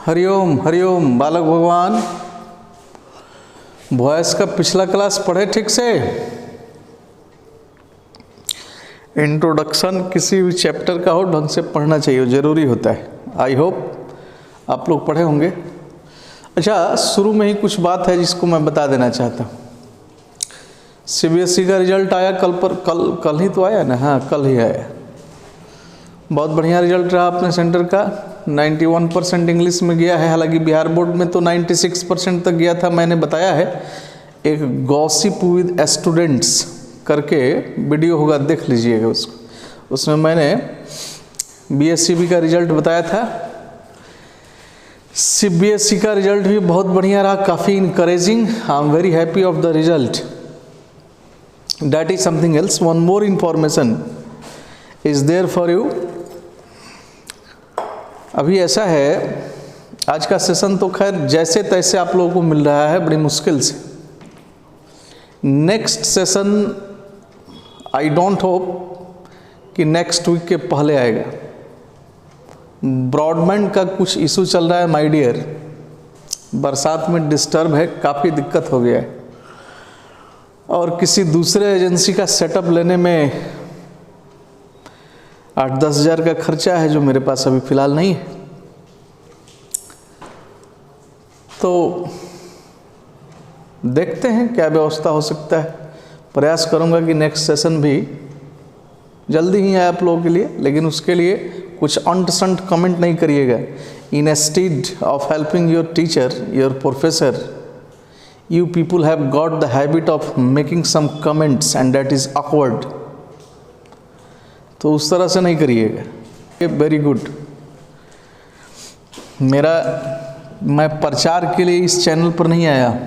हरिओम बालक भगवान। वॉइस का पिछला क्लास पढ़े ठीक से? इंट्रोडक्शन किसी भी चैप्टर का हो ढंग से पढ़ना चाहिए, ज़रूरी होता है। आई होप आप लोग पढ़े होंगे। अच्छा, शुरू में ही कुछ बात है जिसको मैं बता देना चाहता हूँ। सीबीएसई का रिजल्ट आया कल ही तो आया ना? हाँ, कल ही आया। बहुत बढ़िया रिजल्ट रहा अपने सेंटर का। 91% इंग्लिश में गया है। हालांकि बिहार बोर्ड में तो 96% तक गया था। मैंने बताया है, एक गॉसिप विद स्टूडेंट्स करके वीडियो होगा, देख लीजिएगा उसको। उसमें मैंने बीएससीबी का रिजल्ट बताया था। सीबीएसई का रिजल्ट भी बहुत बढ़िया रहा, काफ़ी encouraging. I am very happy of the result. That is something else. One more information is there for you. अभी ऐसा है, आज का सेशन तो खैर जैसे तैसे आप लोगों को मिल रहा है, बड़ी मुश्किल से। Next session I don't hope कि नेक्स्ट वीक के पहले आएगा। ब्रॉडबैंड का कुछ इशू चल रहा है माय डियर। बरसात में डिस्टर्ब है, काफ़ी दिक्कत हो गया है। और किसी दूसरे एजेंसी का सेटअप लेने में 8-10 हज़ार का खर्चा है, जो मेरे पास अभी फ़िलहाल नहीं है। तो देखते हैं क्या व्यवस्था हो सकता है। प्रयास करूंगा कि नेक्स्ट सेशन भी जल्दी ही आए आप लोगों के लिए, लेकिन उसके लिए कुछ अंट-संट कमेंट नहीं करिएगा। Instead of helping your teacher, your professor, you people have got the habit of making some comments and that is awkward। तो उस तरह से नहीं करिएगा। Very good. मैं प्रचार के लिए इस चैनल पर नहीं आया।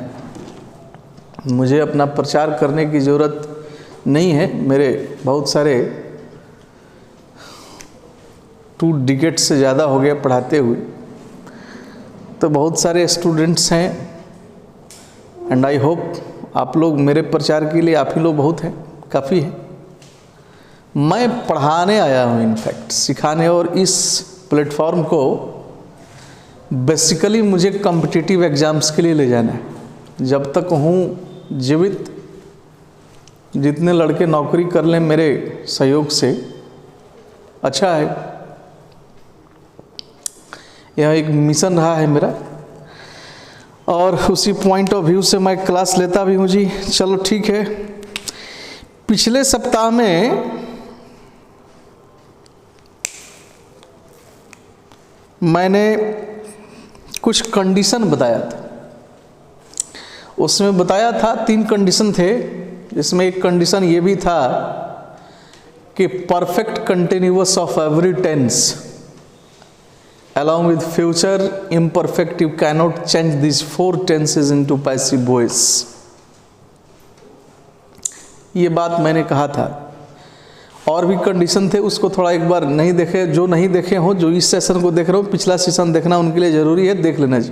मुझे अपना प्रचार करने की ज़रूरत नहीं है। मेरे बहुत सारे 2 डिकेड से ज़्यादा हो गया पढ़ाते हुए, तो बहुत सारे स्टूडेंट्स हैं। एंड आई होप आप लोग मेरे प्रचार के लिए, आप ही लोग बहुत हैं, काफ़ी हैं। मैं पढ़ाने आया हूँ, इनफैक्ट सिखाने। और इस प्लेटफॉर्म को बेसिकली मुझे कॉम्पिटिटिव एग्ज़ाम्स के लिए ले जाना है। जब तक हूँ जीवित, जितने लड़के नौकरी कर लें मेरे सहयोग से, अच्छा है। यह एक मिशन रहा है मेरा, और उसी पॉइंट ऑफ व्यू से मैं क्लास लेता भी हूँ जी। चलो ठीक है। पिछले सप्ताह में मैंने कुछ कंडीशन बताया था। उसमें बताया था 3 कंडीशन थे, जिसमें एक कंडीशन ये भी था कि perfect continuous of every tense along with future imperfect, you cannot change these 4 tenses into passive voice। ये बात मैंने कहा था। और भी कंडीशन थे, उसको थोड़ा एक बार नहीं देखे, जो नहीं देखे हो, जो इस सेशन को देख रहे हो, पिछला सेशन देखना उनके लिए ज़रूरी है, देख लेना जी।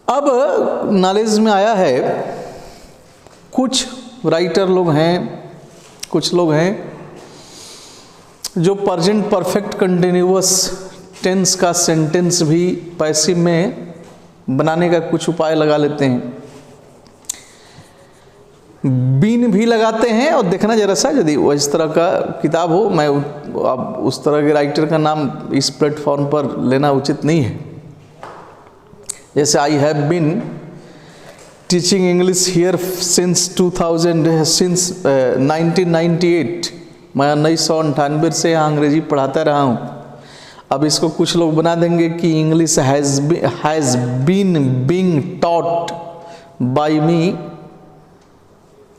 अब नॉलेज में आया है, कुछ राइटर लोग हैं, कुछ लोग हैं जो प्रेजेंट परफेक्ट कंटिन्यूअस टेंस का सेंटेंस भी पैसिव में बनाने का कुछ उपाय लगा लेते हैं। बीन भी लगाते हैं। और देखना जरा सा, यदि वो इस तरह का किताब हो, मैं अब उस तरह के राइटर का नाम इस प्लेटफॉर्म पर लेना उचित नहीं है। जैसे I have been teaching English here since 1998। मैं 1998 से यहाँ अंग्रेजी पढ़ाता रहा हूँ। अब इसको कुछ लोग बना देंगे कि English has been being taught by me,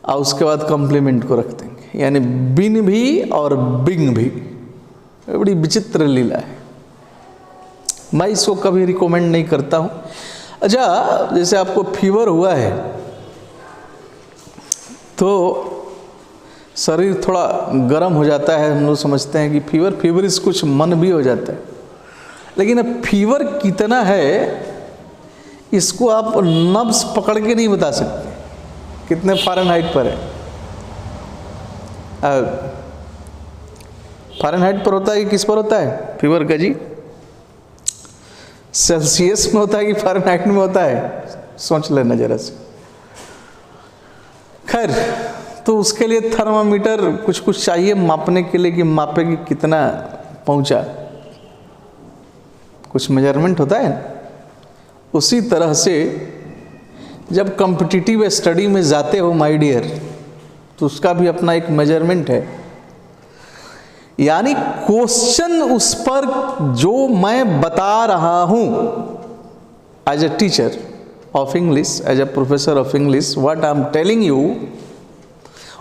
और उसके बाद कॉम्प्लीमेंट को रख देंगे, यानी बिन भी और बिंग भी। बड़ी विचित्र लीला है। मैं इसको कभी रिकमेंड नहीं करता हूँ। अच्छा, जैसे आपको फीवर हुआ है तो शरीर थोड़ा गर्म हो जाता है। हम लोग समझते हैं कि फीवर इस कुछ मन भी हो जाता है, लेकिन अब फीवर कितना है इसको आप नब्ज पकड़ के नहीं बता सकते। कितने फ़ारेनहाइट पर है? फ़ारेनहाइट पर होता है कि किस पर होता है फीवर का जी? सेल्सियस में होता है कि फ़ारेनहाइट में होता है, सोच लेना जरा से। खैर, तो उसके लिए थर्मामीटर कुछ कुछ चाहिए मापने के लिए कि मापे कि कितना पहुंचा, कुछ मेजरमेंट होता है ना। उसी तरह से जब कॉम्पिटिटिव स्टडी में जाते हो माय डियर, तो उसका भी अपना एक मेजरमेंट है। यानी क्वेश्चन उस पर जो मैं बता रहा हूं as a teacher of English, as a professor of English, what I am telling you,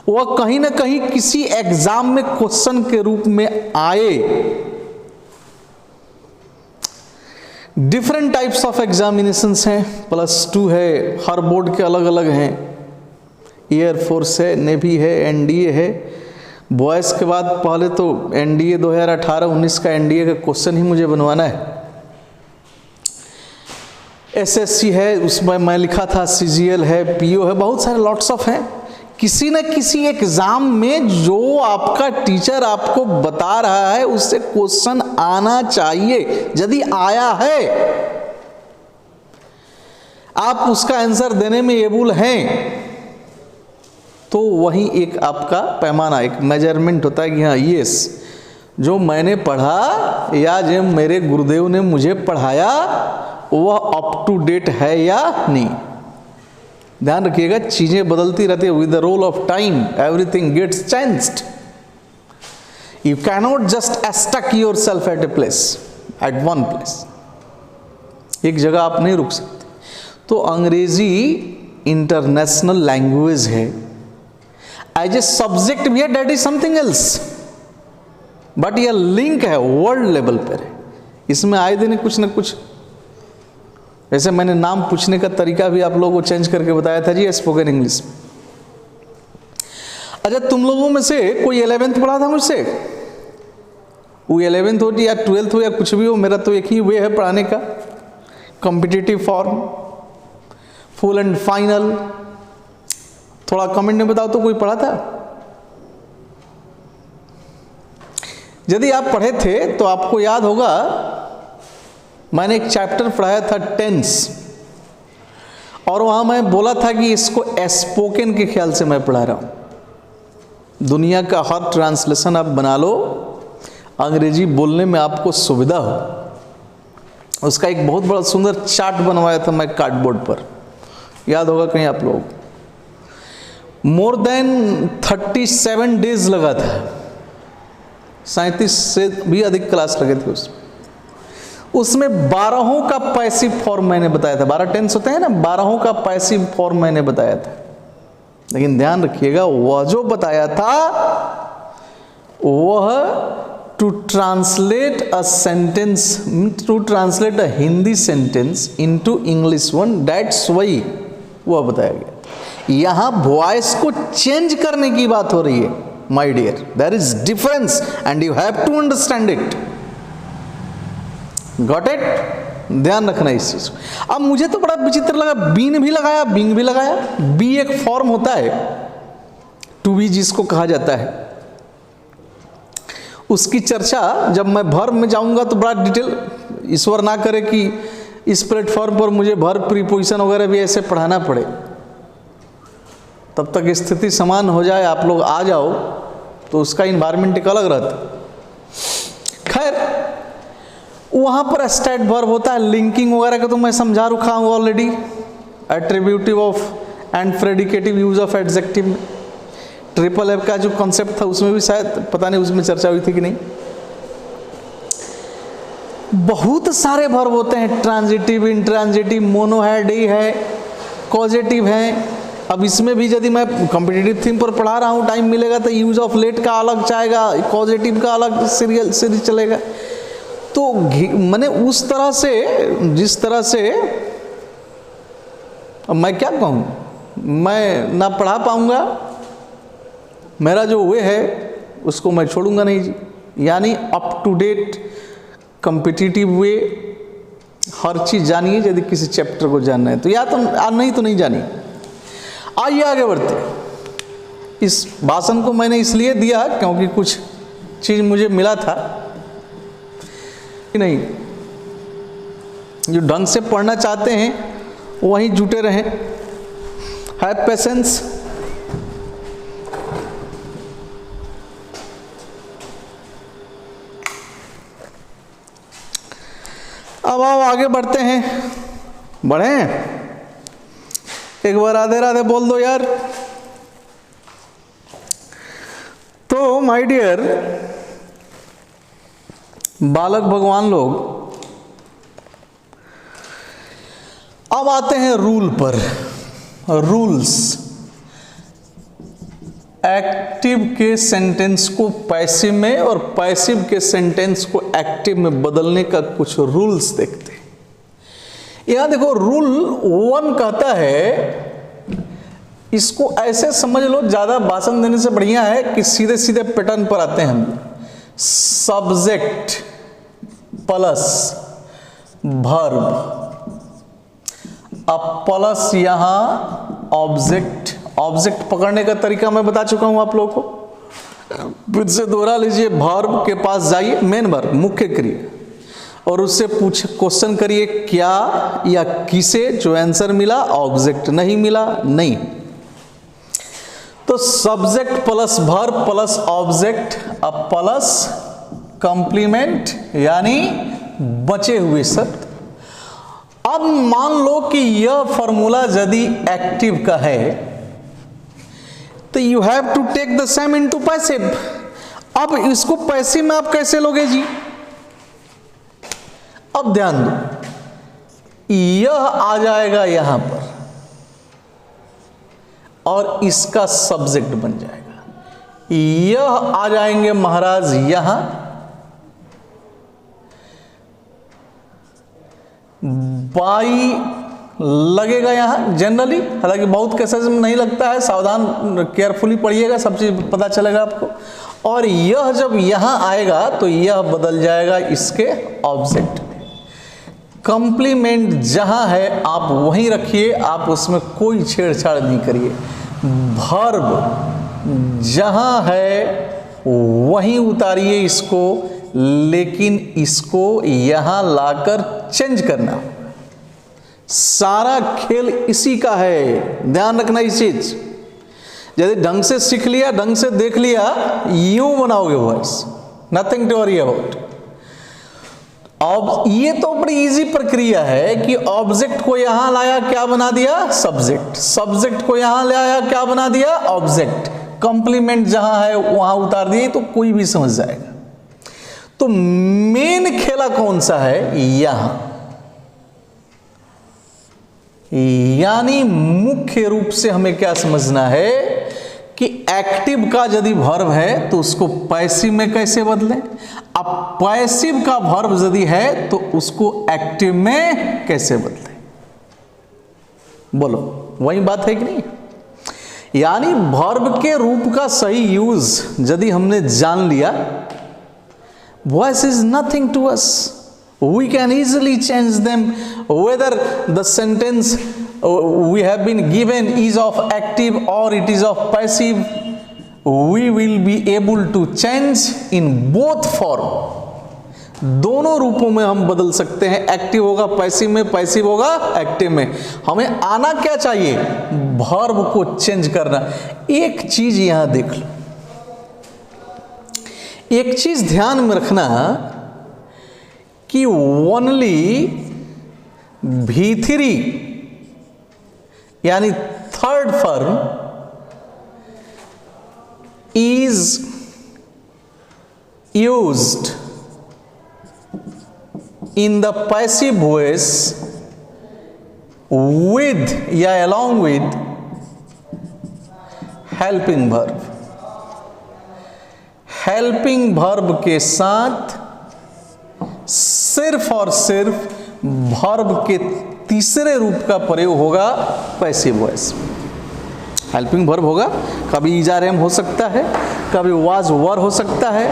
वह कहीं ना कहीं किसी एग्जाम में क्वेश्चन के रूप में आए। डिफरेंट टाइप्स ऑफ एग्जामिनेशंस हैं, +2 है, हर बोर्ड के अलग अलग हैं। एयरफोर्स है, नेवी है, एनडीए है। बॉयज़ के बाद पहले तो एनडीए 2018-19 का एनडीए का क्वेश्चन ही मुझे बनवाना है। एसएससी है, उसमें मैं लिखा था, सीजीएल है, पीओ है, बहुत सारे लॉट्स ऑफ हैं। किसी न किसी एग्जाम में जो आपका टीचर आपको बता रहा है उससे क्वेश्चन आना चाहिए। यदि आया है, आप उसका आंसर देने में एबल हैं, तो वही एक आपका पैमाना, एक मेजरमेंट होता है कि हाँ यस, जो मैंने पढ़ा या जो मेरे गुरुदेव ने मुझे पढ़ाया वह अप टू डेट है या नहीं। ध्यान रखिएगा, चीजें बदलती रहती है। With the role of time everything gets changed. You cannot just stuck yourself at a place, at one place. एक जगह आप नहीं रुक सकते। तो अंग्रेजी इंटरनेशनल लैंग्वेज है, एज ए सब्जेक्ट भी है, that is something else, but यह लिंक है, वर्ल्ड लेवल पर है। इसमें आए दिन कुछ न कुछ, वैसे मैंने नाम पूछने का तरीका भी आप लोगों को चेंज करके बताया था जी, स्पोकन इंग्लिश। अच्छा, तुम लोगों में से कोई 11th पढ़ा था मुझसे? वो 11th हो या 12th हो या कुछ भी हो, मेरा तो एक ही वे है पढ़ाने का, competitive form, full and final. थोड़ा कमेंट में बताओ तो कोई पढ़ा था? यदि आप पढ़े थे तो आपको याद होगा, मैंने एक चैप्टर पढ़ाया था टेंस, और वहां मैं बोला था कि इसको स्पोकन के ख्याल से मैं पढ़ा रहा हूं। दुनिया का हर ट्रांसलेशन आप बना लो, अंग्रेजी बोलने में आपको सुविधा हो। उसका एक बहुत बड़ा सुंदर चार्ट बनवाया था मैं कार्डबोर्ड पर, याद होगा कहीं आप लोग। मोर देन 37 डेज लगा था, 37 से भी अधिक क्लास लगे थे उसमें 12 का पैसिव फॉर्म मैंने बताया था। 12 टेंस होते हैं ना, 12 का पैसिव फॉर्म मैंने बताया था। लेकिन ध्यान रखिएगा, वह जो बताया था वह to translate a sentence, to translate a Hindi sentence into English one, that's why वह बताया गया। यहां वॉइस को चेंज करने की बात हो रही है my dear, there is difference and you have to understand it. Got it? ध्यान रखना इस चीज को। अब मुझे तो बड़ा विचित्र लगा, बीन भी लगाया, बिंग भी लगाया। बी एक फॉर्म होता है, टू बी जिसको कहा जाता है, उसकी चर्चा जब मैं वर्ब में जाऊंगा तो बड़ा डिटेल, ईश्वर ना करे कि इस प्लेटफॉर्म पर मुझे वर्ब प्रीपोजिशन वगैरह भी ऐसे पढ़ाना पड़े। तब तक स्थिति समान हो जाए, आप लोग आ जाओ, तो उसका इन्वायरमेंट एक अलग रहता। खैर, वहां पर स्टेट वर्ब होता है, लिंकिंग वगैरह का तो मैं समझा रखा हूं already. Attributive of and predicative use of adjective में ट्रिपल एफ का जो कॉन्सेप्ट था उसमें भी शायद, पता नहीं उसमें चर्चा हुई थी कि नहीं। बहुत सारे वर्ब होते हैं, ट्रांजिटिव, इंट्रांजिटिव, मोनोहेड है, कॉजेटिव है। अब इसमें भी यदि मैं कॉम्पिटिटिव थीम पर पढ़ा रहा हूँ, टाइम मिलेगा तो यूज ऑफ लेट का अलग जाएगा, कॉजेटिव का अलग सीरीज चलेगा। तो मैंने उस तरह से, जिस तरह से, अब मैं क्या कहूँ, मैं ना पढ़ा पाऊंगा, मेरा जो वे है उसको मैं छोड़ूंगा नहीं जी। यानी अप टू डेट कॉम्पिटिटिव वे, हर चीज़ जानिए यदि किसी चैप्टर को जानना है तो, या तो नहीं तो नहीं जानिए। आइए आगे बढ़ते। इस भाषण को मैंने इसलिए दिया क्योंकि कुछ चीज़ मुझे मिला था कि नहीं, जो ढंग से पढ़ना चाहते हैं वहीं जुटे रहें। Have patience. अब आओ आगे बढ़ते हैं। बढ़ें? एक बार राधे राधे बोल दो यार। तो माय डियर बालक भगवान लोग, अब आते हैं रूल पर। रूल्स। एक्टिव के सेंटेंस को पैसिव में और पैसिव के सेंटेंस को एक्टिव में बदलने का कुछ रूल्स देखते हैं। यहां देखो, रूल 1 कहता है, इसको ऐसे समझ लो, ज्यादा भाषण देने से बढ़िया है कि सीधे सीधे पैटर्न पर आते हैं हम। सब्जेक्ट प्लस वर्ब, अब प्लस यहां ऑब्जेक्ट। ऑब्जेक्ट पकड़ने का तरीका मैं बता चुका हूं आप लोगों को, फिर से दोहरा लीजिए। वर्ब के पास जाइए, मेन वर्ब, मुख्य क्रिया, और उससे पूछ क्वेश्चन करिए क्या या किसे। जो आंसर मिला, ऑब्जेक्ट नहीं मिला, नहीं। तो subject plus verb plus object, अब प्लस कंप्लीमेंट यानी बचे हुए शब्द। अब मान लो कि यह फॉर्मूला यदि एक्टिव का है तो you have to take the same into passive. अब इसको पैसिव में आप कैसे लोगे जी? अब ध्यान दो, यह आ जाएगा यहां पर और इसका सब्जेक्ट बन जाएगा। यह आ जाएंगे महाराज यहां, बाई लगेगा यहां जनरली, हालांकि बहुत केसेस में नहीं लगता है, सावधान केयरफुली पढ़िएगा, सब चीज पता चलेगा आपको। और यह जब यहां आएगा तो यह बदल जाएगा इसके ऑब्जेक्ट में। कंप्लीमेंट जहां है आप वहीं रखिए, आप उसमें कोई छेड़छाड़ नहीं करिए। वर्ब जहां है वहीं उतारिए इसको, लेकिन इसको यहां लाकर चेंज करना। सारा खेल इसी का है, ध्यान रखना इस चीज। यदि ढंग से सीख लिया, ढंग से देख लिया, यूं बनाओगे voice, nothing to worry about. अब ये तो बड़ी इजी प्रक्रिया है कि ऑब्जेक्ट को यहां लाया, क्या बना दिया? सब्जेक्ट। सब्जेक्ट को यहां ले आया, क्या बना दिया? ऑब्जेक्ट। कंप्लीमेंट जहां है वहां उतार दिए, तो कोई भी समझ जाएगा। तो मेन खेला कौन सा है? यहां, यानी मुख्य रूप से हमें क्या समझना है कि एक्टिव का यदि वर्ब है तो उसको पैसिव में कैसे बदलें। अब पैसिव का वर्ब यदि है तो उसको एक्टिव में कैसे बदलें। बोलो, वही बात है कि नहीं? यानी वर्ब के रूप का सही यूज यदि हमने जान लिया, voice is nothing to us. We can easily change them, whether the sentence we have been given is of active or it is of passive. We will be able to change in both form. दोनों रूपों में हम बदल सकते हैं। Active होगा passive में, passive होगा एक्टिव में। हमें आना क्या चाहिए? वर्ब को चेंज करना। एक चीज यहां देख लो, एक चीज ध्यान में रखना कि ओनली V3 यानी third form is used in the passive voice with या along with helping verb. Helping verb के साथ सिर्फ और सिर्फ वर्ब के तीसरे रूप का प्रयोग होगा पैसिव वॉइस। हेल्पिंग वर्ब होगा, कभी इज आर एम हो सकता है, कभी वाज वर हो सकता है,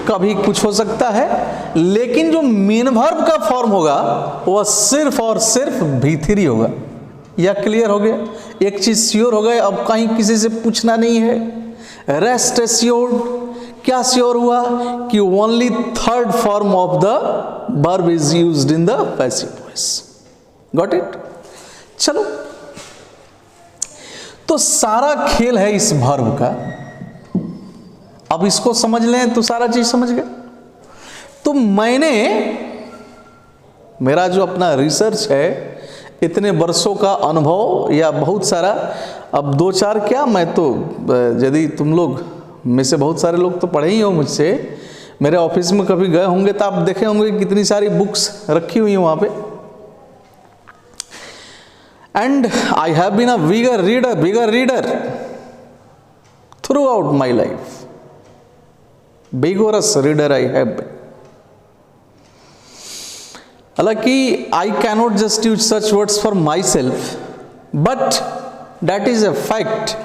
कभी कुछ हो सकता है, लेकिन जो मेन वर्ब का फॉर्म होगा वह सिर्फ और सिर्फ V3 होगा। यह क्लियर हो गया? एक चीज श्योर हो गए, अब कहीं किसी से पूछना नहीं है। Rest assured. क्या श्योर हुआ कि only third form of the verb is used in the passive voice. Voice. Got it? चलो, तो सारा खेल है इस वर्ब का। अब इसको समझ लें तो सारा चीज समझ गए। तो मेरा जो अपना रिसर्च है, इतने वर्षों का अनुभव या बहुत सारा, अब 2-4 क्या, मैं तो यदि तुम लोग में से बहुत सारे लोग तो पढ़े ही हो मुझसे, मेरे ऑफिस में कभी गए होंगे तो आप देखे होंगे कितनी सारी बुक्स रखी हुई हैं वहाँ पे। And I have been a bigger reader throughout my life. Vigorous reader I have been. हालांकि I cannot just use such words for myself, but that is a fact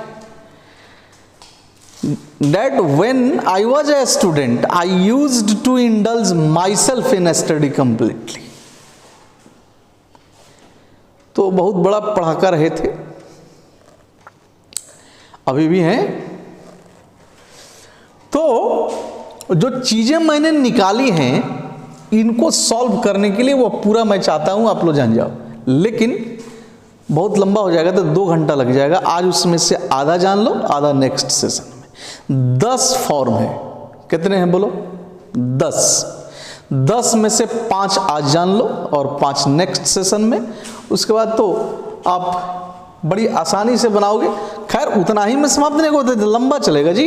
that when I was a student, I used to indulge myself in a study completely. तो बहुत बड़ा पढ़ाकर रहे थे, अभी भी हैं। तो जो चीजें मैंने निकाली हैं, इनको सॉल्व करने के लिए वो पूरा मैं चाहता हूं आप लोग जान जाओ, लेकिन बहुत लंबा हो जाएगा तो 2 घंटा लग जाएगा। आज उसमें से आधा जान लो, आधा नेक्स्ट सेशन में। 10 फॉर्म है। कितने हैं बोलो? 10 में से 5 आज जान लो और 5 नेक्स्ट सेशन में। उसके बाद तो आप बड़ी आसानी से बनाओगे। खैर उतना ही में समाप्त नहीं होता, लंबा चलेगा जी।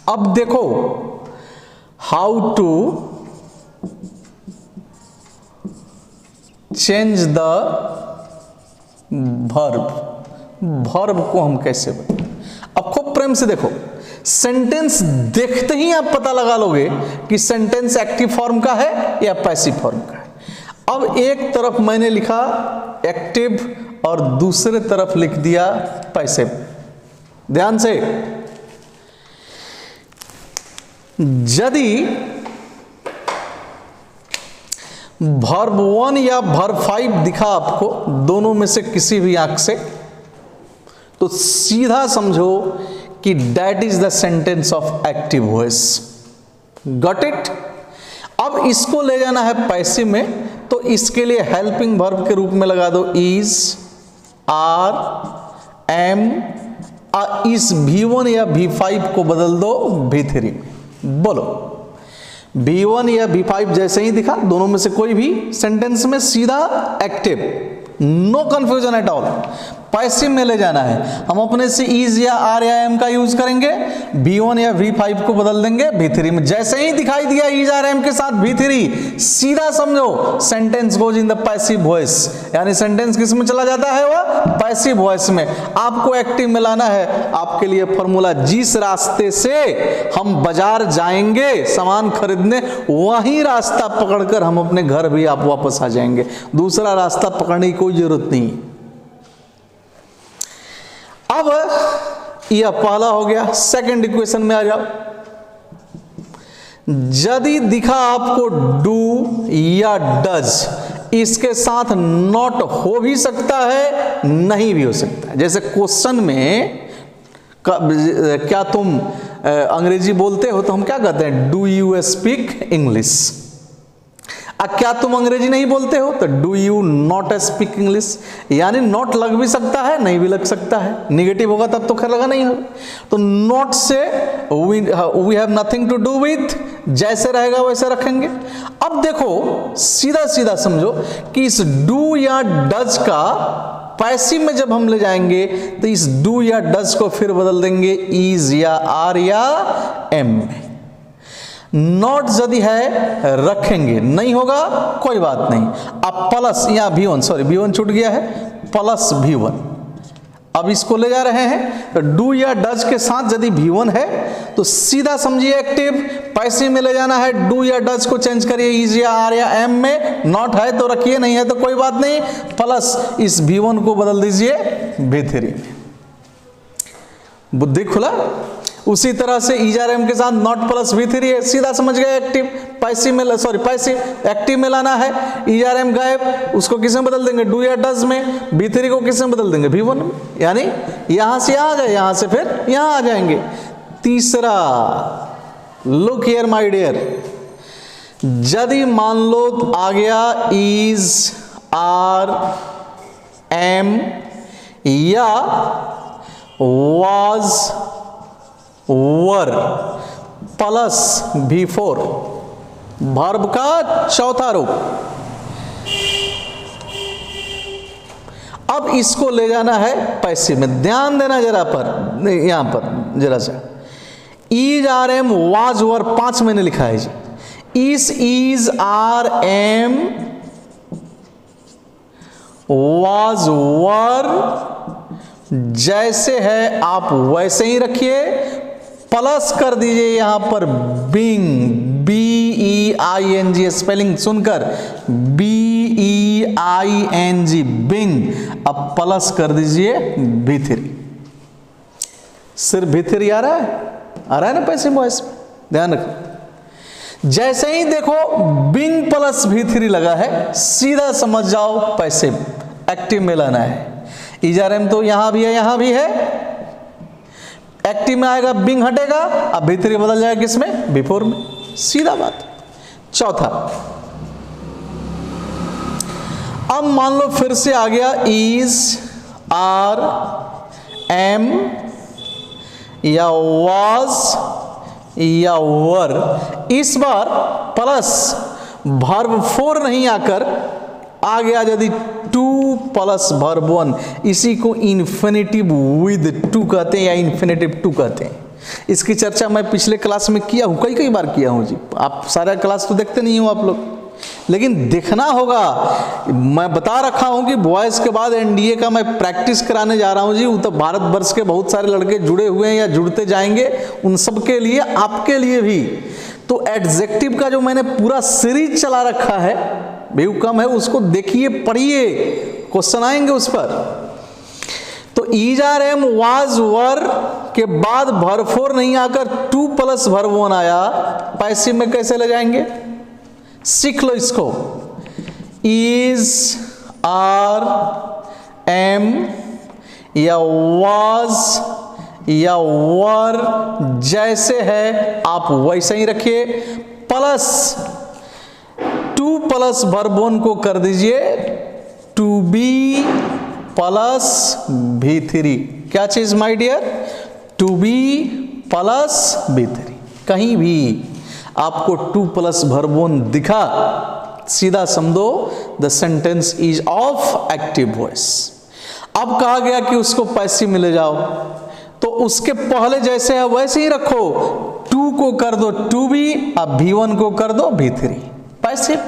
अब देखो, how to change the verb को हम कैसे बनाएं। अब खूब प्रेम से देखो, सेंटेंस देखते ही आप पता लगा लोगे कि सेंटेंस एक्टिव फॉर्म का है या पैसिव फॉर्म का है। अब एक तरफ मैंने लिखा एक्टिव और दूसरे तरफ लिख दिया पैसिव। ध्यान से, यदि वर्ब 1 या वर्ब 5 दिखा आपको दोनों में से किसी भी आंख से, तो सीधा समझो कि that is the sentence of active voice. Got it? अब इसको ले जाना है पैसिव में, तो इसके लिए हेल्पिंग वर्ब के रूप में लगा दो इज, आर, एम। इस V1 या V5 को बदल दो V3 में। बोलो, V1 या V5 जैसे ही दिखा दोनों में से कोई भी सेंटेंस में सीधा active, no confusion at all. Passive में ले जाना है, हम अपने से इज या आर या एम का यूज करेंगे, V1 या V5 को बदल देंगे V3 में। जैसे ही दिखाई दिया इज आर एम के साथ V3, सीधा समझो sentence goes in the passive voice, यानी सेंटेंस किस में चला जाता है? वह पैसिव वॉइस में। आपको एक्टिव में लाना है। आपके लिए फॉर्मूला, जिस रास्ते से हम बाजार जाएंगे सामान खरीदने, वही रास्ता पकड़कर हम अपने घर भी आप वापस आ जाएंगे। दूसरा रास्ता पकड़ने की कोई जरूरत नहीं। अब यह पहला हो गया। सेकंड इक्वेशन में आ जाओ। यदि दिखा आपको डू या डज, इसके साथ नॉट हो भी सकता है, नहीं भी हो सकता है। जैसे क्वेश्चन में क्या तुम अंग्रेजी बोलते हो, तो हम क्या कहते हैं? Do you speak English. क्या तुम अंग्रेजी नहीं बोलते हो, तो do you not speak English. यानी नॉट लग भी सकता है, नहीं भी लग सकता है। निगेटिव होगा तब तो खैर लगा नहीं होगा। तो नॉट से we have nothing to do with, जैसे रहेगा वैसे रखेंगे। अब देखो, सीधा सीधा समझो कि इस डू या डज का पैसिव में जब हम ले जाएंगे, तो इस डू या डज को फिर बदल देंगे इज या आर या एम में। नॉट यदि है रखेंगे, नहीं होगा कोई बात नहीं। अब प्लस या V1, सॉरी V1 छूट गया है, प्लस V1। अब इसको ले जा रहे हैं, तो डू या डज के साथ यदि V1 है तो सीधा समझिए एक्टिव। पैसिव में ले जाना है, डू या डज को चेंज करिए इज या आर या एम में। नॉट है तो रखिए, नहीं है तो कोई बात नहीं। प्लस इस V1 को बदल दीजिए V3 में। बुद्धि खुला। उसी तरह से ERM के साथ नॉट प्लस V3 है, सीधा समझ गए एक्टिव। पैसिव में, सॉरी पैसिव एक्टिव में लाना है, ERM गायब, उसको किस में बदल देंगे? डू या डज में। V3 को किस में बदल देंगे? V1 में। यानी यहां से यहां गए, यहां से फिर यहां आ जाएंगे। तीसरा, लुक हियर माय डियर, यदि मान लो आ गया इज, आर, एम या was, were plus V4 verb का चौथा रूप। अब इसको ले जाना है पैसिव में। ध्यान देना जरा पर, यहां पर जरा सा, इज, आर, एम, वाज, वर 5 मैंने लिखा है जी। इज, आर, एम, वाज, वर जैसे है आप वैसे ही रखिए, प्लस कर दीजिए यहां पर बिंग, BEING स्पेलिंग सुनकर, BEING बिंग। अब प्लस कर दीजिए V3। सिर्फ V3 आ रहा है ना पैसिव वॉइस में, ध्यान रखो। जैसे ही देखो बिंग प्लस V3 लगा है, सीधा समझ जाओ पैसिव, एक्टिव में लाना है। इजआरएम तो यहां भी है, यहां भी है, एक्टिव में आएगा, बिंग हटेगा, अब V3 बदल जाएगा किसमें, V4 में, सीधा बात। चौथा, अब मान लो फिर से आ गया इज, आर, एम या वाज या वर। इस बार प्लस वर्ब 4 नहीं आकर आ गया यदि 2 प्लस वर्ब 1, इसी को इन्फिनेटिव विद 2 कहते हैं या इन्फिनेटिव 2 कहते हैं। इसकी चर्चा मैं पिछले क्लास में किया हूं, कई बार किया हूं जी। आप सारा क्लास तो देखते नहीं हो आप लोग, लेकिन देखना होगा। मैं बता रखा हूं कि बॉयज के बाद एनडीए का मैं प्रैक्टिस कराने जा रहा हूं जी। तो भारतवर्ष के बहुत सारे लड़के जुड़े हुए हैं या जुड़ते जाएंगे, उन सब के लिए, आपके लिए भी। तो एडजेक्टिव का जो मैंने पूरा सीरीज चला रखा है, बेहुकम है, उसको देखिए, पढ़िए, क्वेश्चन आएंगे उस पर। तो is, are, am, was, were के बाद वर्ब 4 नहीं आकर 2 प्लस वर्ब 1 आया, पैसिव में कैसे ले जाएंगे, सीख लो इसको। इज, आर, एम या वाज या वर जैसे है आप वैसे ही रखिए, प्लस 2 प्लस वर्ब 1 को कर दीजिए टू बी प्लस V3। क्या चीज my dear, to be plus V3। कहीं भी आपको 2 प्लस वर्ब 1 दिखा, सीधा समझो the sentence is of active voice. अब कहा गया कि उसको पैसिव में ले जाओ, तो उसके पहले जैसे है वैसे ही रखो। 2 को कर दो 2B, अब V1 को कर दो V3, पैसिव।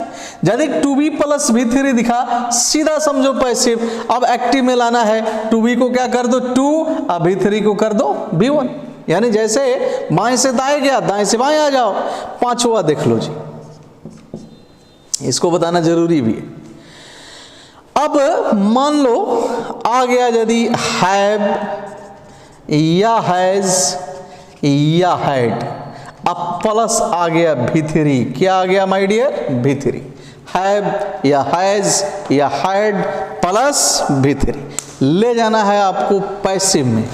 यदि 2B प्लस V3 दिखा, सीधा समझो पैसिव। अब एक्टिव में लाना है, 2B को क्या कर दो 2, अब V3 को कर दो V1। यानी जैसे बाएं से दाएं गया, दाएं से बाएं आ जाओ। पांचवा देख लो जी, इसको बताना जरूरी भी है। अब मान लो आ गया यदि हैव या हैज या हैड, अब प्लस आ गया V3। क्या आ गया माय डियर, V3। हैव या हैज या हैड प्लस V3 ले जाना है आपको पैसिव में।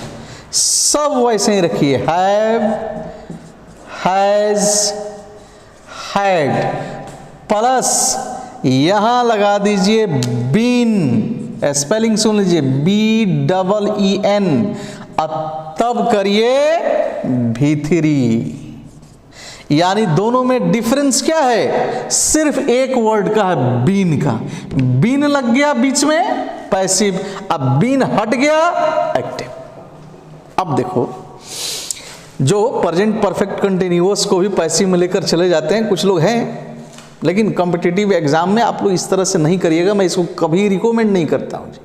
सब वैसे ही रखिए, हैव, हैज, हैड प्लस यहां लगा दीजिए बीन, स्पेलिंग सुन लीजिए, BEEN, तब करिए V3। यानी दोनों में डिफरेंस क्या है, सिर्फ एक वर्ड का है, बीन का। बीन लग गया बीच में, पैसिव। अब बीन हट गया, एक्टिव। अब देखो, जो प्रेजेंट परफेक्ट कंटिन्यूअस को भी पैसिव में लेकर चले जाते हैं कुछ लोग हैं, लेकिन कॉम्पिटिटिव एग्जाम में आप लोग इस तरह से नहीं करिएगा। मैं इसको कभी रिकमेंड नहीं करता हूं जी।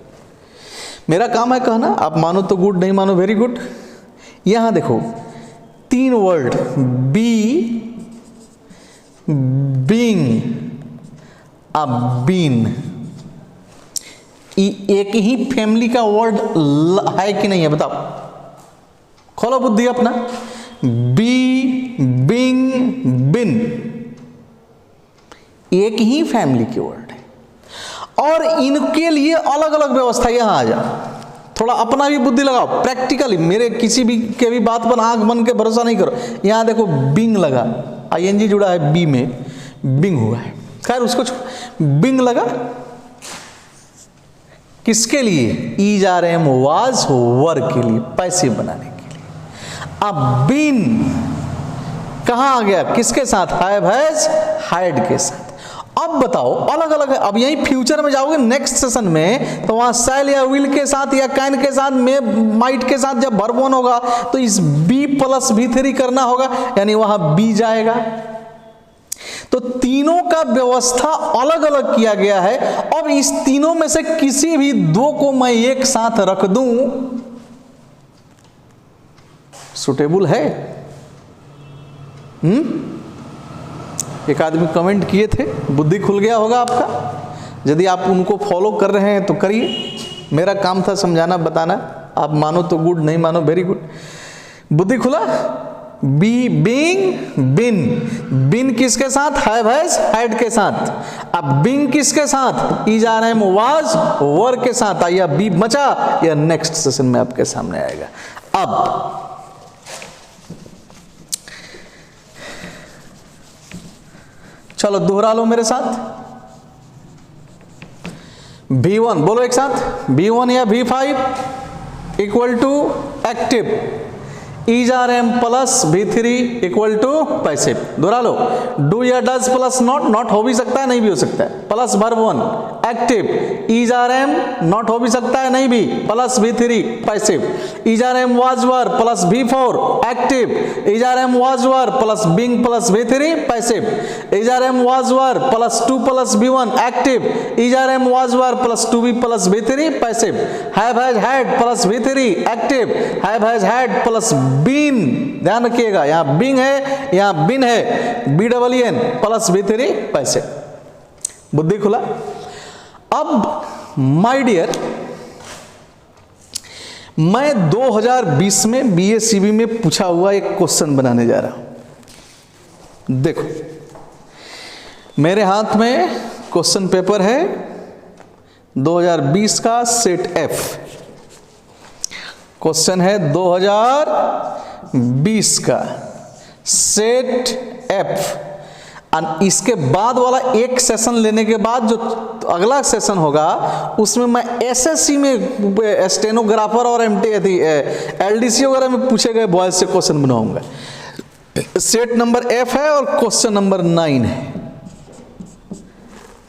मेरा काम है कहना, आप मानो तो गुड, नहीं मानो वेरी गुड। यहां देखो 3 वर्ड, बी, बीइंग, अब बीन, एक ही फैमिली का वर्ड है कि नहीं है, बताओ, खोलो बुद्धि अपना। बी, बीइंग, बिन, एक ही फैमिली के वर्ड है, और इनके लिए अलग अलग व्यवस्था। यहां आ जाओ, थोड़ा अपना भी बुद्धि लगाओ प्रैक्टिकली, मेरे किसी भी के भी बात पर आंख बन के भरोसा नहीं करो। यहां देखो बिंग लगा, ING जुड़ा है बी में, बिंग हुआ है। खैर उसको बिंग लगा किसके लिए? Is are am was were के लिए, पैसिव बनाने के लिए। अब बीन कहां आ गया? किसके साथ? हैव हैज हैड के साथ। अब बताओ अलग अलग है। अब यही फ्यूचर में जाओगे नेक्स्ट सेशन में, तो वहां शैल या विल के साथ या कैन के साथ, मे माइट के साथ जब वर्ब वन होगा तो इस बी प्लस V3 करना होगा, यानी वहां बी जाएगा। तो तीनों का व्यवस्था अलग अलग किया गया है। अब इस तीनों में से किसी भी दो को मैं एक साथ रख दूं, सुटेबल है? एक आदमी कमेंट किए थे, बुद्धि खुल गया होगा आपका। यदि आप उनको फॉलो कर रहे हैं तो करिए, मेरा काम था समझाना बताना, आप मानो तो गुड, नहीं मानो वेरी गुड। बुद्धि खुला? बी बीइंग बिन, बिन किसके साथ? हैव हैज हैड के साथ। अब बिंग किसके साथ? Is are am was were के साथ। आइए बी बचा, या नेक्स्ट सेशन में आपके सामने आएगा। अब चलो दोहरा लो मेरे साथ। V1 बोलो एक साथ, V1 या V5 equal to active, is are am plus V3 equal to passive. दोहरा लो, डू या डज प्लस नॉट, नॉट हो भी सकता है नहीं भी हो सकता है, plus verb one active, is are am not हो भी सकता है नहीं भी, plus V3 passive, is are am was were plus V4 active, is are am was were plus being plus V3 passive, is are am was were plus 2 plus V1 active, is are am was were plus 2B plus V3 passive, have has had plus V3 active, have has had plus been, ध्यान रखिएगा यहां Bing है यहां बिन है, BEEN plus V3 passive. बुद्धि खुला? अब my dear, मैं 2020 में BACB में पूछा हुआ एक क्वेश्चन बनाने जा रहा हूं। देखो मेरे हाथ में क्वेश्चन पेपर है 2020 का सेट F। क्वेश्चन है 2020 का सेट F। और इसके बाद वाला एक सेशन लेने के बाद जो अगला सेशन होगा उसमें मैं SSC में स्टेनोग्राफर और LDC वगैरह में पूछे गए वॉइस से क्वेश्चन बनाऊंगा। सेट नंबर F है और क्वेश्चन नंबर 9 है।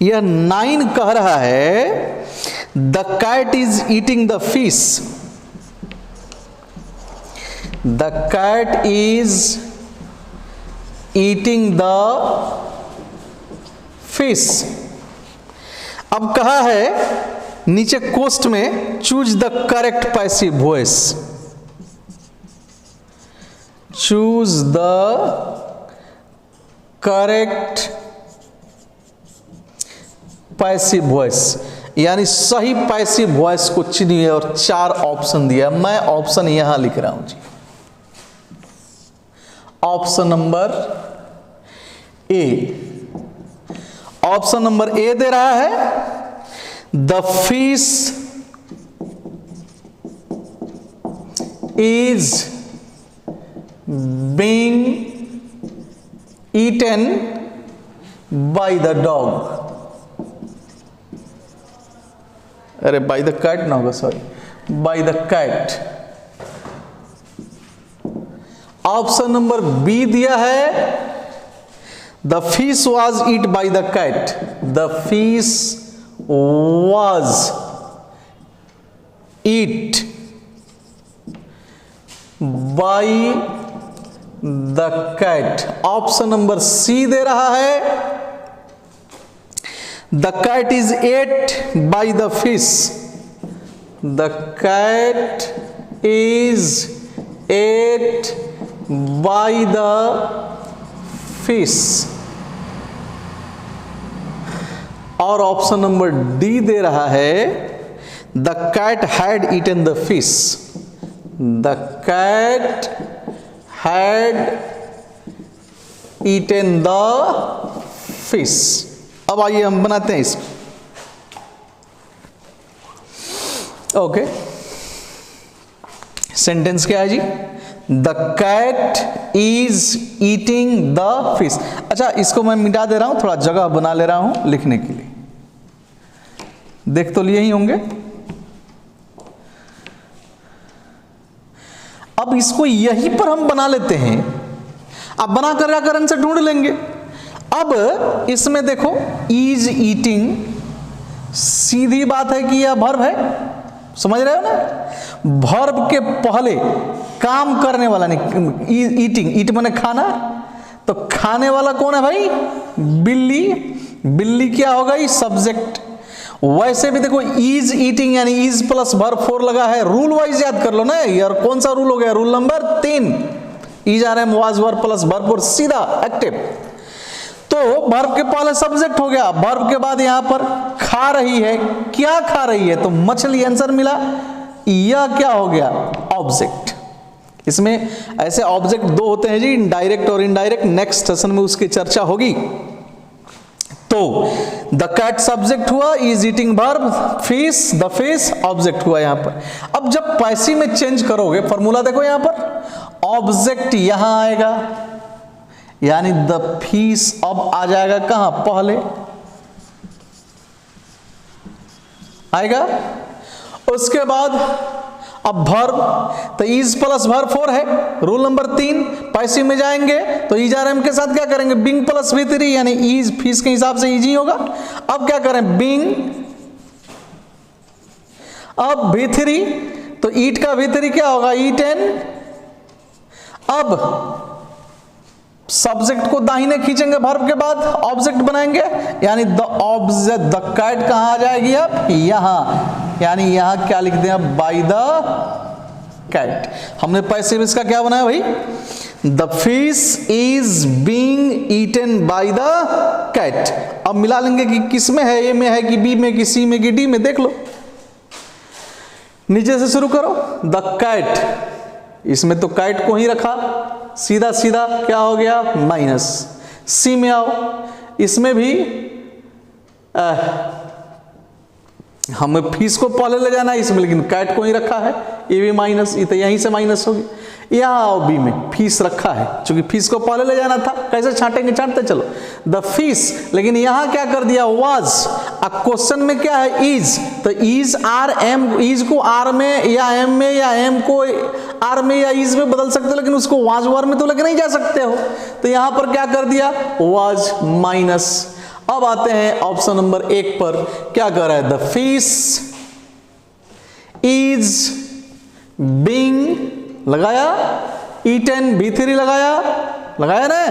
यह 9 कह रहा है the cat is eating the fish, the cat is eating the fish. अब कहा है नीचे कोस्ट में choose the correct passive voice, choose the correct passive voice, यानी सही पैसिव वॉइस को चुनिए और 4 ऑप्शन दिया। मैं ऑप्शन यहां लिख रहा हूं जी। Option number A, option number A दे रहा है the fish is being eaten by the dog. अरे बाय द कैट ना होगा, sorry, by the cat. Option number B दिया है the fish was eat by the cat, the fish was eat by the cat. Option number C दे रहा है the cat is ate by the fish, the cat is ate by the fish. और option number D दे रहा है the cat had eaten the fish, the cat had eaten the fish. अब आइए हम बनाते हैं इसको। ओके, सेंटेंस क्या है जी? The cat is eating the fish. अच्छा, इसको मैं मिटा दे रहा हूं, थोड़ा जगह बना ले रहा हूं लिखने के लिए। देख तो लिए ही होंगे। अब इसको यहीं पर हम बना लेते हैं, अब बना कर जाकर आंसर ढूंढ लेंगे। अब इसमें देखो इज ईटिंग, सीधी बात है कि यह वर्ब है, समझ रहे हो ना। वर्ब के पहले काम करने वाला नहीं, ईटिंग, ईट माने खाना, तो खाने वाला कौन है भाई? बिल्ली। बिल्ली क्या होगा? सब्जेक्ट। वैसे भी देखो इज ईटिंग यानी इज प्लस वर्ब 4 लगा है, रूल वाइज याद कर लो ना यार। कौन सा रूल हो गया? Rule number 3, is are am was verb plus verb 4 सीधा एक्टिव। तो वर्ब के पहले सब्जेक्ट हो गया, वर्ब के बाद यहां पर खा रही है, क्या खा रही है? तो मछली आंसर मिला। यह क्या हो गया? ऑब्जेक्ट। इसमें ऐसे ऑब्जेक्ट दो होते हैं जी, डायरेक्ट और इनडायरेक्ट, नेक्स्ट सेशन में उसकी चर्चा होगी। तो द कैट सब्जेक्ट हुआ, is eating verb, fish, the fish object हुआ यहां पर। अब जब पैसिव में चेंज करोगे फॉर्मूला देखो यहां पर, ऑब्जेक्ट यहां आएगा यानी द फिश अब आ जाएगा कहां? पहले आएगा। उसके बाद अब वर्ब, तो इज प्लस वर्ब 4 है, रूल नंबर 3। पैसिव में जाएंगे तो इज आर एम के साथ क्या करेंगे? बिंग प्लस V3 यानी इज, फिश के हिसाब से इजी होगा। अब क्या करें? बिंग, अब V3, तो ईट का V3 क्या होगा? ईटन। अब सब्जेक्ट को दाहिने खींचेंगे वर्ब के बाद, ऑब्जेक्ट बनाएंगे यानी द ऑब्जेक्ट, द कैट कहां आ जाएगी? अब यहां, यानी यहां क्या लिख दें अब? By the cat. हमने पैसिव इसका क्या बनाया भाई? The fish is being eaten by the cat. अब मिला लेंगे कि किस में है, ए में है कि बी में कि सी में कि डी में, देख लो। नीचे से शुरू करो, द कैट, इसमें तो कैट को ही रखा, सीधा सीधा क्या हो गया? माइनस। सी में आओ, इसमें भी हमें फीस को पहले ले जाना है इसमें, लेकिन कैट को ही रखा है, ये भी माइनस, ये तो यहीं से माइनस होगी। यहाँ आओ बी में, फीस रखा है, क्योंकि फीस को पहले ले जाना था। कैसे छांटेंगे? छांटते चलो, द फीस, लेकिन यहाँ क्या कर दिया? वाज। अब क्वेश्चन में क्या है? इज, तो इज आर एम, इज को आर में या एम में, या एम को आर में या इज में बदल सकते हो, लेकिन उसको वाज वर में तो लेके नहीं जा सकते हो। तो यहां पर क्या कर दिया? Was minus. अब आते हैं ऑप्शन नंबर 1 पर, क्या कर रहा है? द फिश इज बीइंग लगाया, ईटन V3 लगाया ना,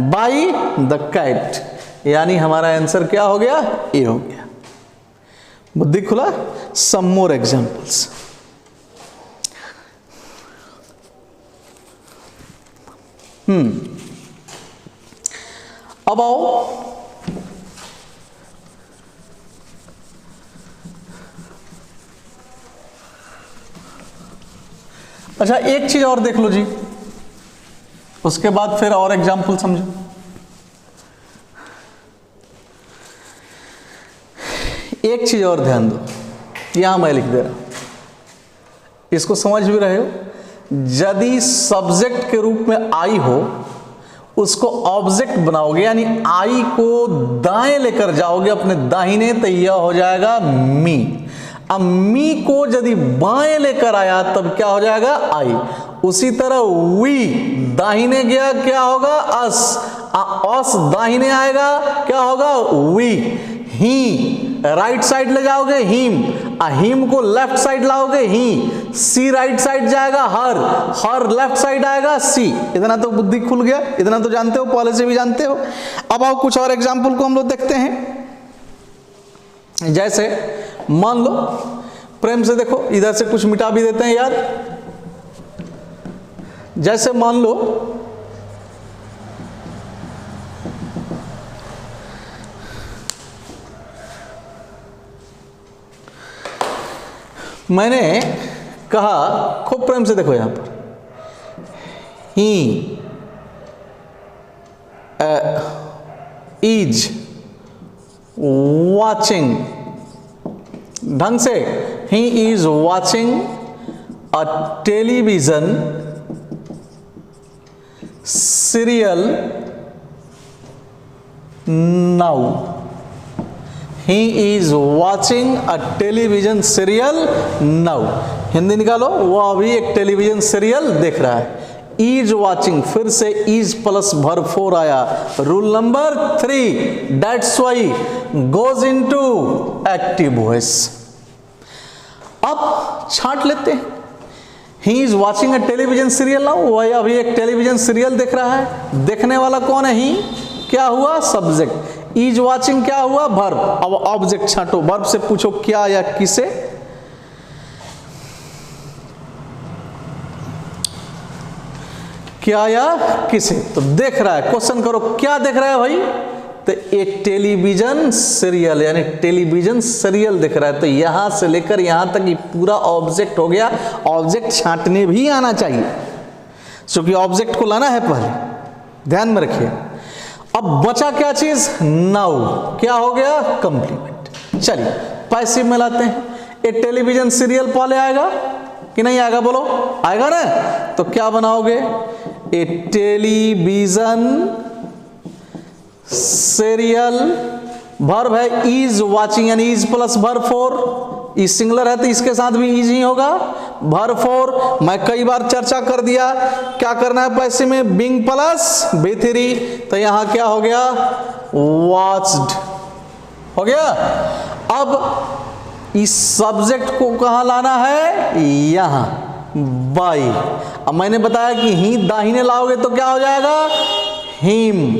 बाय द कैट, यानी हमारा आंसर क्या हो गया? ए हो गया। बुद्धि खुला। सम मोर एग्जांपल्स। अब आओ, अच्छा एक चीज और देख लो जी, उसके बाद फिर और एग्जाम्पल समझो। एक चीज और ध्यान दो, यहां मैं लिख दे रहा हूं, इसको समझ भी रहे हो। यदि सब्जेक्ट के रूप में आई हो, उसको ऑब्जेक्ट बनाओगे, यानी आई को दाएं लेकर जाओगे अपने दाहिने, तो यह हो जाएगा मी। अब मी को यदि बाएं लेकर आया तब क्या हो जाएगा? आई। उसी तरह वी दाहिने गया, क्या होगा? अस। अस दाहिने आएगा, क्या होगा? वी। ही राइट साइड ले जाओगे, हिम। हिम को लेफ्ट साइड लाओगे, ही। सी राइट साइड जाएगा, हर। हर लेफ्ट साइड आएगा, सी। इतना तो बुद्धि खुल गया, इतना तो जानते हो, पहले से भी जानते हो। अब आओ कुछ और एग्जाम्पल को हम लोग देखते हैं। जैसे मान लो, प्रेम से देखो, इधर से कुछ मिटा भी देते हैं यार। जैसे मान लो मैंने कहा, खूब प्रेम से देखो यहां पर, ही इज वॉचिंग, ढंग से, he is watching a television serial now. He is watching a television serial now. Hindi निकालो, वो अभी एक टेलीविजन सीरियल देख रहा है. इज वॉचिंग, फिर से इज प्लस वर्ब 4 आया. Rule number 3, that's why goes into active voice. अब छांट लेते हैं. He is watching a television serial now, वह अभी एक टेलीविजन सीरियल देख रहा है. देखने वाला कौन है? ही. क्या हुआ? सब्जेक्ट. इज वॉचिंग क्या हुआ? वर्ब. अब ऑब्जेक्ट छांटो. वर्ब से पूछो क्या या किसे. क्या या किसे. तो देख रहा है. क्वेश्चन करो क्या देख रहा है भाई? तो एक टेलीविजन सीरियल, यानी टेलीविजन सीरियल दिख रहा है. तो यहां से लेकर यहां तक ये पूरा ऑब्जेक्ट हो गया. ऑब्जेक्ट छांटने भी आना चाहिए, क्योंकि ऑब्जेक्ट को लाना है पहले. ध्यान में रखिए. अब बचा क्या चीज? नाउ. क्या हो गया? कंप्लीमेंट. चलिए पैसिव में लाते हैं. ये टेलीविजन सीरियल पहले आएगा कि नहीं आएगा? बोलो. आएगा ना? तो क्या बनाओगे? ए टेलीविजन सीरियल. वर्ब है इज वॉचिंग, यानी is plus verb 4. Is singular है तो इसके साथ भी इज ही होगा. वर्ब 4 मैं कई बार चर्चा कर दिया. क्या करना है पैसे में? Being plus B3. तो यहां क्या हो गया? वॉच्ड हो गया. अब इस सब्जेक्ट को कहां लाना है? यहां बाई. अब मैंने बताया कि ही दाहिने लाओगे तो क्या हो जाएगा? हिम.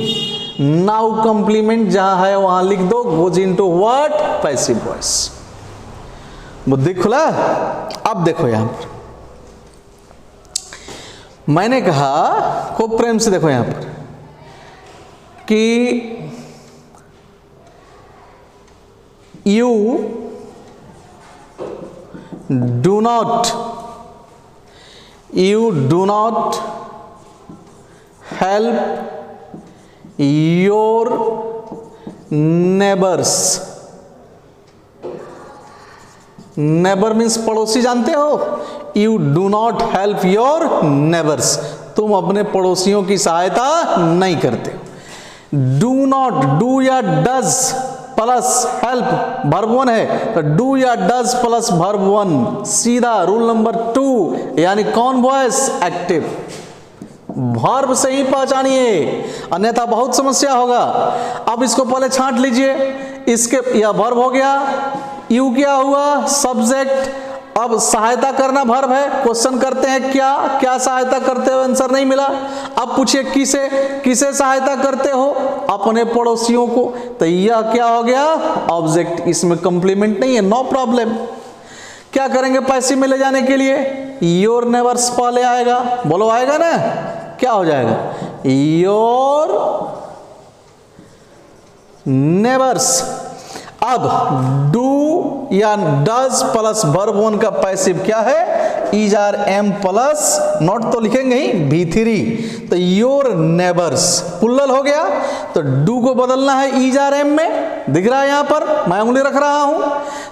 नाउ कंप्लीमेंट जहां है वहां लिख दो. Goes into what? Passive voice. बुद्धि खुला. अब देखो यहां पर मैंने कहा, खूब प्रेम से देखो यहां पर कि you do not help your neighbours. Neighbour means पड़ोसी, जानते हो? You do not help your neighbours. तुम अपने पड़ोसियों की सहायता नहीं करते. डू नॉट, डू या डज प्लस हेल्प वर्ब 1 है, तो डू या डज प्लस वर्ब 1 सीधा. रूल नंबर 2, यानी कौन वॉइस? एक्टिव. वर्ब से ही पहचानिए, अन्यथा बहुत समस्या होगा. अब इसको पहले छांट लीजिए. इसके यह वर्ब हो गया. यू क्या हुआ? सब्जेक्ट. अब सहायता करना वर्ब है. क्वेश्चन करते हैं क्या क्या सहायता करते हो? आंसर नहीं मिला. अब पूछिए किसे किसे सहायता करते हो? अपने पड़ोसियों को. तो यह क्या हो गया? ऑब्जेक्ट. इसमें कंप्लीमेंट नहीं है, नो प्रॉब्लम. क्या करेंगे पैसिव में ले जाने के लिए? योर नेबर्स पहले आएगा. बोलो आएगा ना? क्या हो जाएगा? Your neighbours. अब डू या डज प्लस वर्ब 1 का पैसिव क्या है? Is are am plus, not तो लिखेंगे ही, B3. तो योर नेबर्स पुल्लल हो गया. तो डू को बदलना है इज आर एम में. दिख रहा है यहां पर, मैं उंगली रख रहा हूं.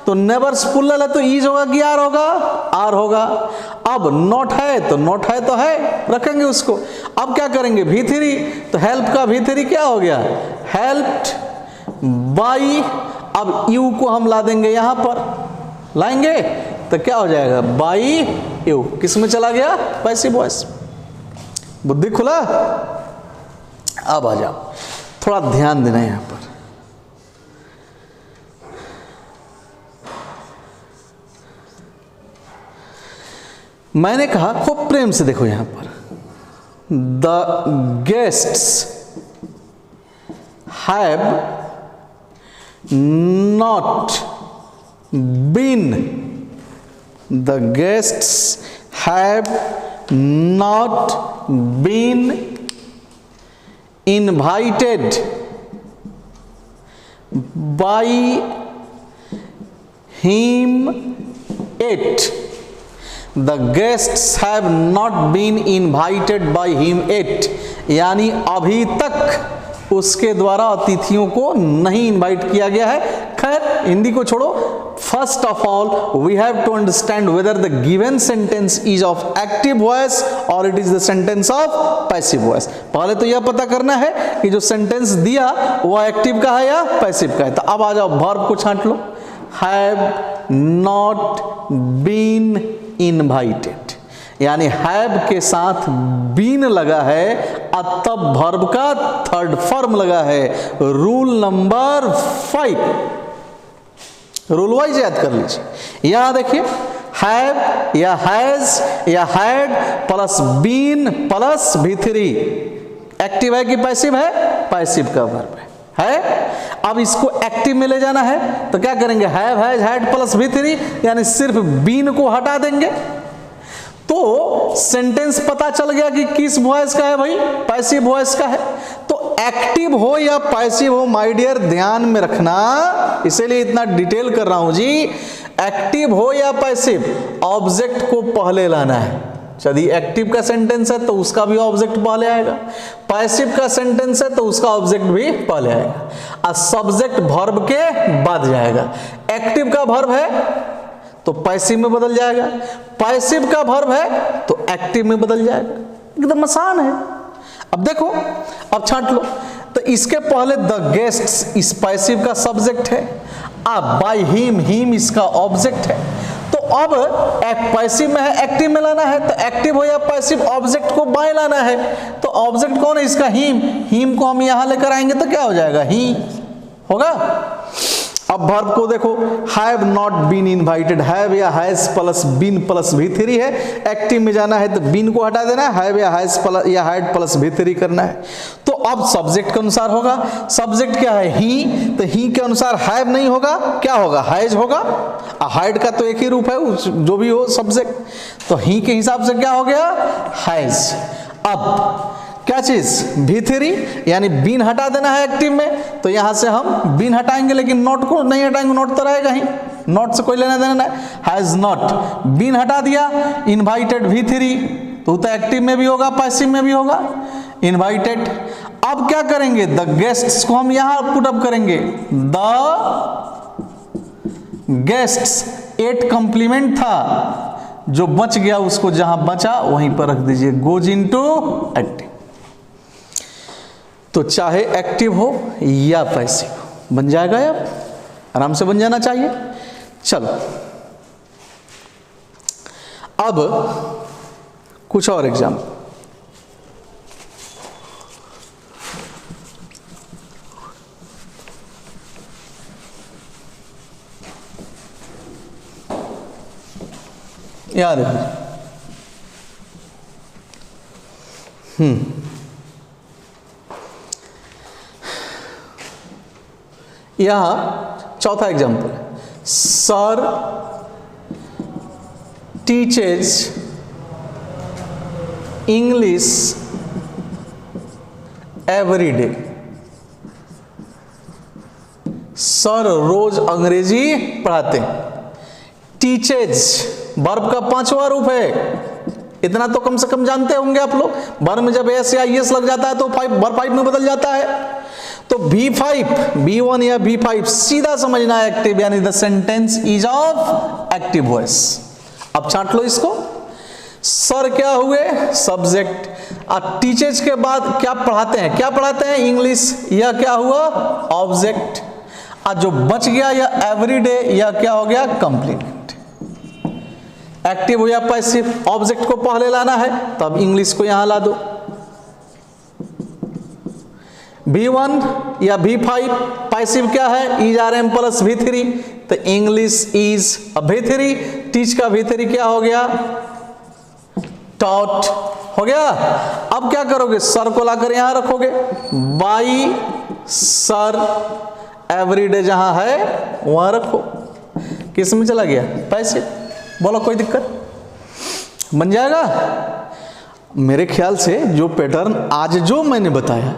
तो नेबर्स पुल्लल है तो इज होगा कि आर होगा? आर होगा. अब नॉट है तो नॉट है तो है, रखेंगे उसको. अब क्या करेंगे? B3. तो हेल्प का B3 क्या हो गया? Helped by. अब यू को हम ला देंगे यहां पर, लाएंगे तो क्या हो जाएगा? By you. किस में चला गया? Passive voice. बुद्धि खुला. अब आ जाओ, थोड़ा ध्यान देना यहां पर. मैंने कहा, खूब प्रेम से देखो यहां पर, the guests have not been, the guests have not been invited by him yet. The guests have not been invited by him yet, यानी अभी तक उसके द्वारा अतिथियों को नहीं इनवाइट किया गया है। खैर हिंदी को छोड़ो, first of all we have to understand whether the given sentence is of active voice और it is the sentence of passive voice. पहले तो यह पता करना है कि जो सेंटेंस दिया वह एक्टिव का है या पैसिव का है। तो अब आ जाओ वर्ब को छांट लो, हैव नॉट बीन इनवाइटेड, यानी हैव के साथ बीन लगा है, तब वर्ब का थर्ड फॉर्म लगा है। रूल नंबर 5, रूल वाइज याद कर लीजिए। यहां देखिए हैव या हैज या had plus been plus V3 active है कि पैसिव है? पैसिव का वर्ब है। अब इसको एक्टिव में ले जाना है तो क्या करेंगे? Have has had plus V3, यानी सिर्फ बीन को हटा देंगे तो सेंटेंस पता चल गया कि किस वॉइस का है भाई? पैसिव वॉइस का है। तो एक्टिव हो या पैसिव हो माय डियर ध्यान में रखना, इसीलिए इतना डिटेल कर रहा हूं जी। एक्टिव हो या पैसिव, ऑब्जेक्ट को पहले लाना है। यदि एक्टिव का सेंटेंस है तो उसका भी ऑब्जेक्ट पहले आएगा, पैसिव का सेंटेंस है तो उसका ऑब्जेक्ट भी पहले आएगा, और सब्जेक्ट वर्ब के बाद जाएगा। एक्टिव का वर्ब है तो पैसिव में बदल जाएगा, पैसिव का वर्ब है तो एक्टिव में बदल जाएगा। एकदम आसान है। अब देखो, अब छांट लो। तो इसके पहले द गेस्ट्स इस पैसिव का सब्जेक्ट है, अब बाय हिम, हिम इसका ऑब्जेक्ट है। तो अब पैसिव में है, एक्टिव में लाना है, तो एक्टिव हो या पैसिव ऑब्जेक्ट को बाय लाना है। तो ऑब्जेक्ट कौन है इसका? हिम। हिम को हम यहां लेकर आएंगे तो क्या हो जाएगा? ही होगा। अब वर्ब को देखो, have not been invited, have या has plus been plus V3 है। एक्टिव में जाना है तो बीन को हटा देना है, हैव या हैज प्लस या हैड प्लस V3 करना है। तो अब सब्जेक्ट के अनुसार होगा। सब्जेक्ट क्या है? ही। तो ही के अनुसार हैव नहीं होगा, क्या होगा? हैज होगा। हैड का तो एक ही रूप है, जो भी हो सब्जेक्ट। तो ही के हिसाब से क्या हो गया? हैज। अब क्या चीज? V3, यानी बीन हटा देना है एक्टिव में, तो यहां से हम बीन हटाएंगे, लेकिन नॉट को नहीं हटाएंगे, नॉट तो रहेगा ही, नॉट से कोई लेना देना नहीं। हैज नॉट, बीन हटा दिया, इनवाइटेड V3, तो एक्टिव में भी होगा पैसिव में भी होगा, इनवाइटेड। अब क्या करेंगे? द गेस्ट्स को हम यहां पुट अप करेंगे, द गेस्ट्स 8 कंप्लीमेंट था, जो बच गया उसको जहां बचा वहीं पर रख दीजिए, गोज इनटू एक्टिव। तो चाहे एक्टिव हो या पैसिव हो, बन जाएगा या आराम से बन जाना चाहिए। चलो अब कुछ और एग्जाम्पल। याद रखिए, यहां चौथा एग्जाम्पल है, sir teaches English every day. Sir रोज अंग्रेजी पढ़ाते हैं। टीचेज वर्ब का 5वां रूप है, इतना तो कम से कम जानते होंगे आप लोग। वर्ब में जब एस या एस लग जाता है तो वर्ब 5 में बदल जाता है। तो V5, B1 या B5 सीधा समझना है एक्टिव, यानी the sentence is of active voice. अब छांट लो इसको। सर क्या हुए? सब्जेक्ट। अब टीचर्स के बाद क्या पढ़ाते हैं? क्या पढ़ाते हैं? इंग्लिश। यह क्या हुआ? ऑब्जेक्ट। और जो बच गया या एवरीडे, या क्या हो गया? कंप्लीमेंट। एक्टिव हो या पैसिव, ऑब्जेक्ट को पहले लाना है, तब इंग्लिश को यहां ला दो। B1 या B5 पैसिव क्या है? इज RM प्लस V3, तो इंग्लिश इज V3। टीच का V3 क्या हो गया? टॉट हो गया। अब क्या करोगे? सर को लाकर यहां रखोगे, बाई सर एवरीडे जहां है वहां रखो। किस में चला गया? पैसिव। बोलो कोई दिक्कत? बन जाएगा। मेरे ख्याल से जो पैटर्न आज जो मैंने बताया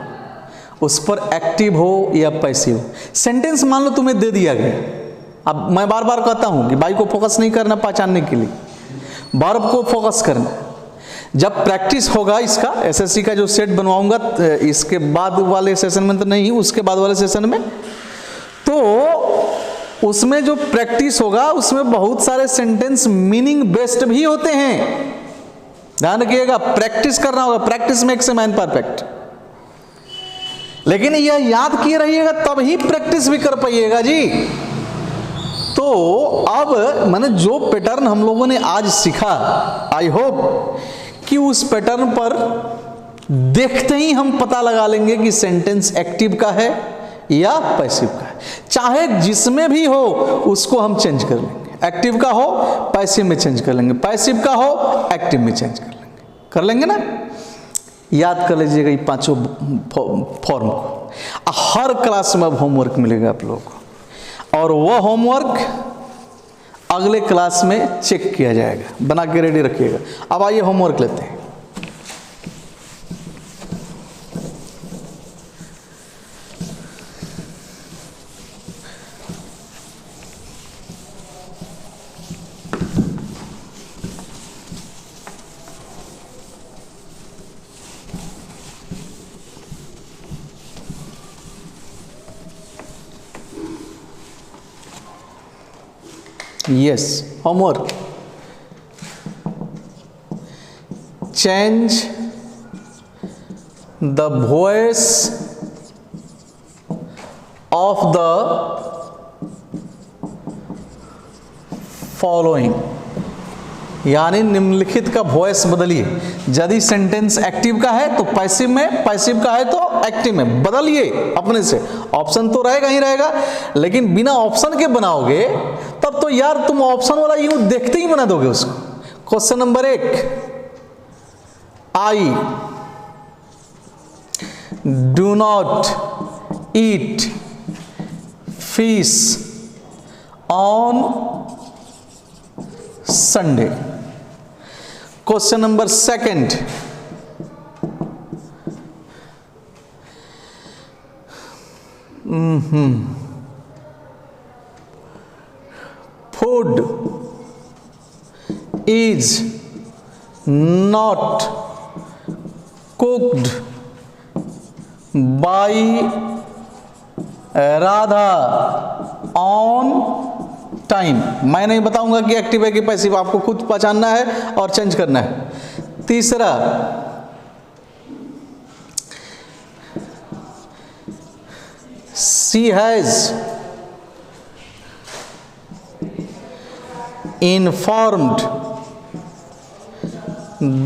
उस पर एक्टिव हो या पैसिव, सेंटेंस मान लो तुम्हें दे दिया गया। अब मैं बार बार कहता हूं कि भाई को फोकस नहीं करना पहचानने के लिए, वर्ब को फोकस करना। जब प्रैक्टिस होगा इसका, एसएससी का जो सेट बनवाऊंगा इसके बाद वाले सेशन में तो नहीं, उसके बाद वाले सेशन में, तो उसमें जो प्रैक्टिस होगा उसमें बहुत सारे सेंटेंस मीनिंग बेस्ड भी होते हैं। ध्यान रखिएगा, प्रैक्टिस करना होगा, practice makes a man perfect. लेकिन यह याद किए रहिएगा तब ही प्रैक्टिस भी कर पाइएगा जी। तो अब मैंने जो पैटर्न हम लोगों ने आज सीखा, आई होप कि उस पैटर्न पर देखते ही हम पता लगा लेंगे कि सेंटेंस एक्टिव का है या पैसिव का है। चाहे जिसमें भी हो उसको हम चेंज कर लेंगे, एक्टिव का हो पैसिव में चेंज कर लेंगे, पैसिव का हो एक्टिव में चेंज कर लेंगे ना। याद कर लीजिएगा ये पांचों फॉर्म को। हर क्लास में अब होमवर्क मिलेगा आप लोगों को, और वह होमवर्क अगले क्लास में चेक किया जाएगा, बना के रेडी रखिएगा। अब आइए होमवर्क लेते हैं। Yes, homework. Change the voice of the following, यानी निम्नलिखित का वॉइस बदलिए। यदि सेंटेंस एक्टिव का है तो पैसिव में, पैसिव का है तो एक्टिव में बदलिए अपने से। ऑप्शन तो रहेगा ही रहेगा, लेकिन बिना ऑप्शन के बनाओगे तब तो यार तुम ऑप्शन वाला यूं देखते ही बना दोगे उसको। Question number 1, I do not eat fish on Sunday. Question number 2, food is not cooked by Radha on time। मैं नहीं बताऊंगा कि एक्टिव है कि पैसिव, आपको खुद पहचानना है और चेंज करना है। 3, she has informed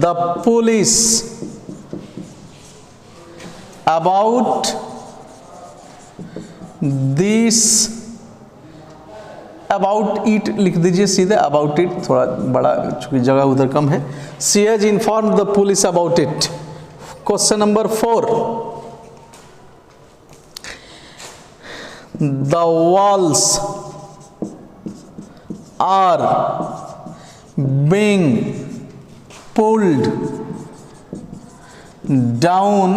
the police about this, about it लिख दीजिए सीधे, अबाउट इट थोड़ा बड़ा चूंकि जगह उधर कम है। She has inform the police about it. Question number 4, the walls are being pulled down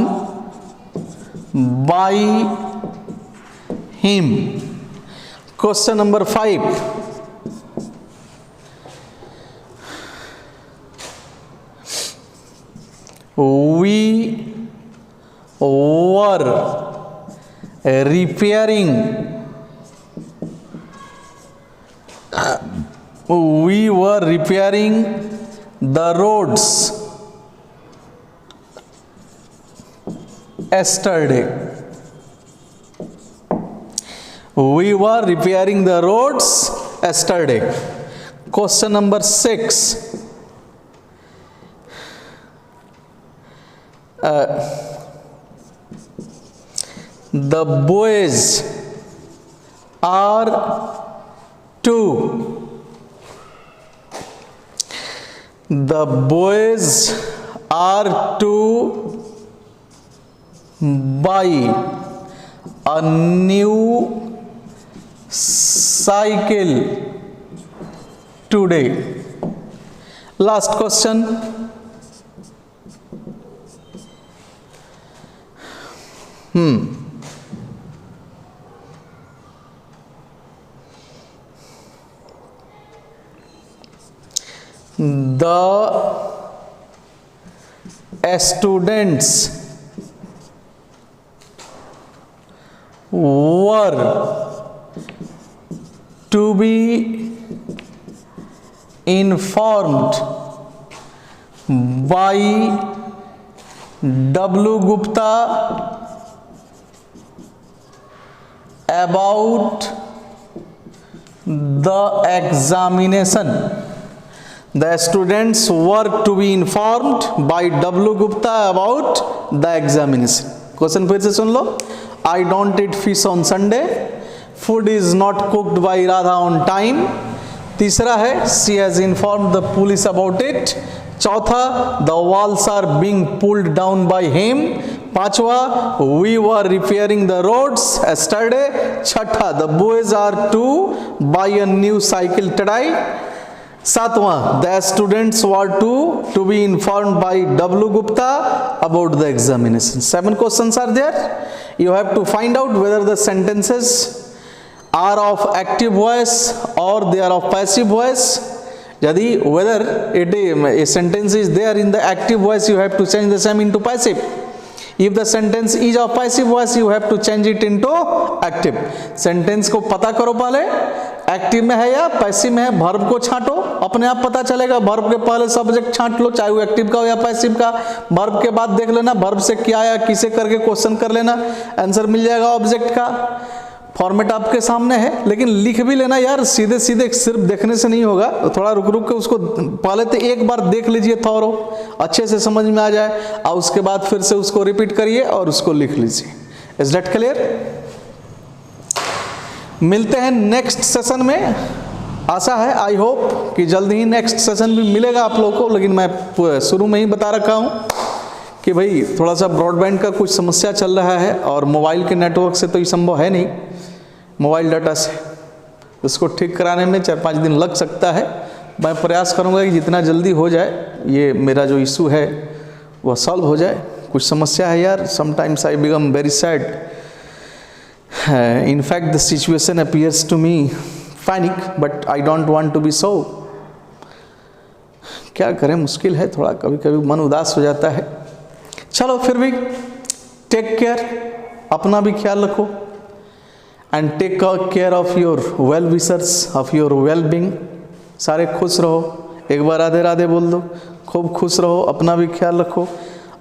by him. Question number 5, we were repairing the roads yesterday. We were repairing the roads yesterday. Question number 6, the boys are to, the boys are to buy a new cycle today. Last question, the students were to be informed by W. Gupta about the examination. The students were to be informed by W. Gupta about the examination. Question फिर से सुन लो. I don't eat fish on Sunday. Food is not cooked by Radha on time. तीसरा है she has informed the police about it. चौथा the walls are being pulled down by him. पांचवा we were repairing the roads yesterday. छठा the boys are to buy a new cycle today. सातवां the students were to be informed by W. Gupta about the examination. 7 questions are there. You have to find out whether the sentences are of active voice or they are of passive voice. Yadi whether a sentence is there in the active voice, you have to change the same into passive. If the sentence is of passive voice, you have to change it into active. Sentence को पता करो पहले active में है या passive में है. Verb को छांटो, अपने आप पता चलेगा. वर्ब के पहले सब्जेक्ट छांट लो, चाहे वो एक्टिव का हो या पैसिव का. वर्ब के बाद देख लेना वर्ब से क्या आया, किसे करके क्वेश्चन कर लेना, आंसर मिल जाएगा. ऑब्जेक्ट का फॉर्मेट आपके सामने है, लेकिन लिख भी लेना यार. सीधे सीधे सिर्फ देखने से नहीं होगा, तो थोड़ा रुक रुक के उसको पहले तो एक बार देख लीजिए, थोरो अच्छे से समझ में आ जाए, और उसके बाद फिर से उसको रिपीट करिए और उसको लिख लीजिए. Is that clear? मिलते हैं नेक्स्ट सेशन में. आशा है, आई होप कि जल्द ही नेक्स्ट सेशन भी मिलेगा आप लोगों को. लेकिन मैं शुरू में ही बता रखा हूँ कि भाई थोड़ा सा ब्रॉडबैंड का कुछ समस्या चल रहा है, और मोबाइल के नेटवर्क से तो ये संभव है नहीं, मोबाइल डाटा से. इसको ठीक कराने में 4-5 दिन लग सकता है. मैं प्रयास करूंगा कि जितना जल्दी हो जाए ये मेरा जो इशू है वह सॉल्व हो जाए. कुछ समस्या है यार. Sometimes I become very sad. In fact, the situation appears to me panic, but I don't want to be so. क्या करें, मुश्किल है थोड़ा, कभी कभी मन उदास हो जाता है. चलो फिर भी टेक केयर, अपना भी ख्याल रखो, and take care of your well wishers, of your well being. सारे खुश रहो. एक बार राधे राधे बोल दो. खूब खुश रहो, अपना भी ख्याल रखो,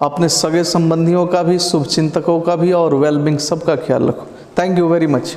अपने सगे संबंधियों का भी, शुभचिंतकों का भी, और वेल बींग सबका ख्याल रखो. Thank you very much.